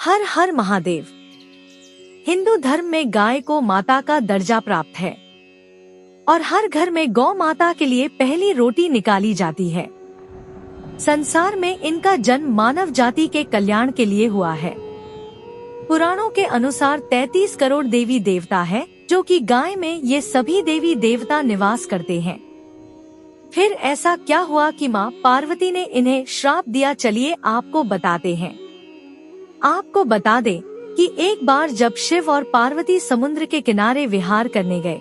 हर हर महादेव। हिंदू धर्म में गाय को माता का दर्जा प्राप्त है और हर घर में गौ माता के लिए पहली रोटी निकाली जाती है। संसार में इनका जन्म मानव जाति के कल्याण के लिए हुआ है। पुराणों के अनुसार 33 करोड़ देवी देवता है, जो कि गाय में ये सभी देवी देवता निवास करते हैं। फिर ऐसा क्या हुआ कि माँ पार्वती ने इन्हें श्राप दिया? चलिए आपको बताते हैं। आपको बता दें कि एक बार जब शिव और पार्वती समुद्र के किनारे विहार करने गए,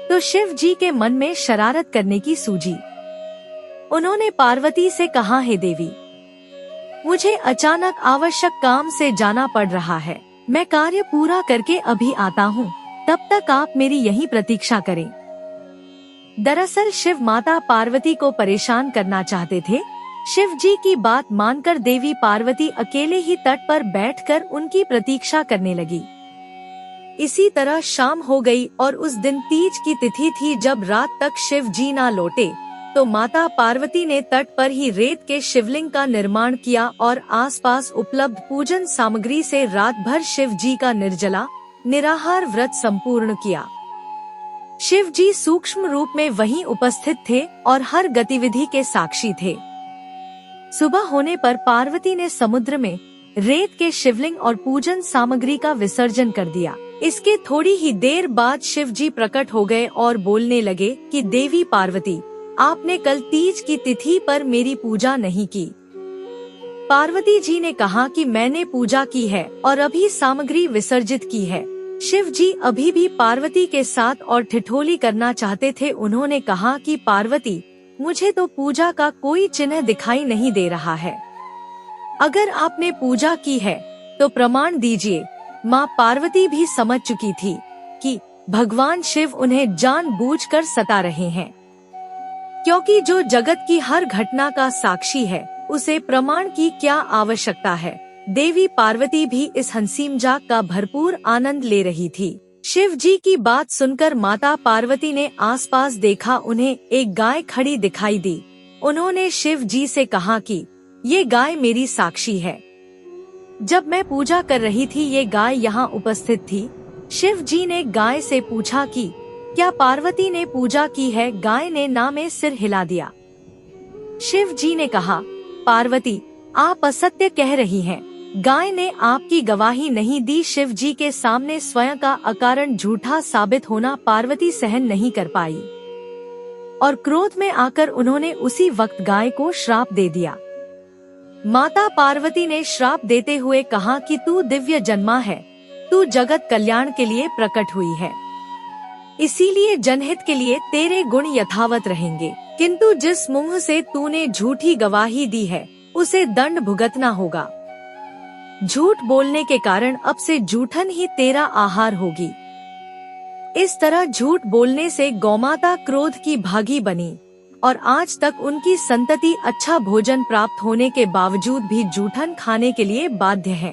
तो शिव जी के मन में शरारत करने की सूझी। उन्होंने पार्वती से कहा, हे देवी, मुझे अचानक आवश्यक काम से जाना पड़ रहा है। मैं कार्य पूरा करके अभी आता हूँ, तब तक आप मेरी यहीं प्रतीक्षा करें। दरअसल शिव माता पार्वती को परेशान करना चाहते थे। शिव जी की बात मानकर देवी पार्वती अकेले ही तट पर बैठकर उनकी प्रतीक्षा करने लगी। इसी तरह शाम हो गई और उस दिन तीज की तिथि थी। जब रात तक शिव जी ना लौटे, तो माता पार्वती ने तट पर ही रेत के शिवलिंग का निर्माण किया और आसपास उपलब्ध पूजन सामग्री से रात भर शिव जी का निर्जला निराहार व्रत संपूर्ण किया। शिव जी सूक्ष्म रूप में वहीं उपस्थित थे और हर गतिविधि के साक्षी थे। सुबह होने पर पार्वती ने समुद्र में रेत के शिवलिंग और पूजन सामग्री का विसर्जन कर दिया। इसके थोड़ी ही देर बाद शिव जी प्रकट हो गए और बोलने लगे कि देवी पार्वती, आपने कल तीज की तिथि पर मेरी पूजा नहीं की। पार्वती जी ने कहा कि मैंने पूजा की है और अभी सामग्री विसर्जित की है। शिव जी अभी भी पार्वती के साथ और ठिठोली करना चाहते थे। उन्होंने कहा कि पार्वती, मुझे तो पूजा का कोई चिन्ह दिखाई नहीं दे रहा है। अगर आपने पूजा की है तो प्रमाण दीजिए। माँ पार्वती भी समझ चुकी थी कि भगवान शिव उन्हें जानबूझकर सता रहे हैं, क्योंकि जो जगत की हर घटना का साक्षी है, उसे प्रमाण की क्या आवश्यकता है। देवी पार्वती भी इस हंसी मजाक का भरपूर आनंद ले रही थी। शिव जी की बात सुनकर माता पार्वती ने आसपास देखा। उन्हें एक गाय खड़ी दिखाई दी। उन्होंने शिव जी से कहा कि ये गाय मेरी साक्षी है। जब मैं पूजा कर रही थी, ये गाय यहाँ उपस्थित थी। शिव जी ने गाय से पूछा कि क्या पार्वती ने पूजा की है? गाय ने ना में सिर हिला दिया। शिव जी ने कहा, पार्वती, आप असत्य कह रही हैं। गाय ने आपकी गवाही नहीं दी। शिव जी के सामने स्वयं का अकारण झूठा साबित होना पार्वती सहन नहीं कर पाई और क्रोध में आकर उन्होंने उसी वक्त गाय को श्राप दे दिया। माता पार्वती ने श्राप देते हुए कहा कि तू दिव्य जन्मा है, तू जगत कल्याण के लिए प्रकट हुई है, इसीलिए जनहित के लिए तेरे गुण यथावत रहेंगे। किंतु जिस मुंह से तूने झूठी गवाही दी है, उसे दंड भुगतना होगा। झूठ बोलने के कारण अब से जूठन ही तेरा आहार होगी। इस तरह झूठ बोलने से गौमाता क्रोध की भागी बनी और आज तक उनकी संतति अच्छा भोजन प्राप्त होने के बावजूद भी जूठन खाने के लिए बाध्य है।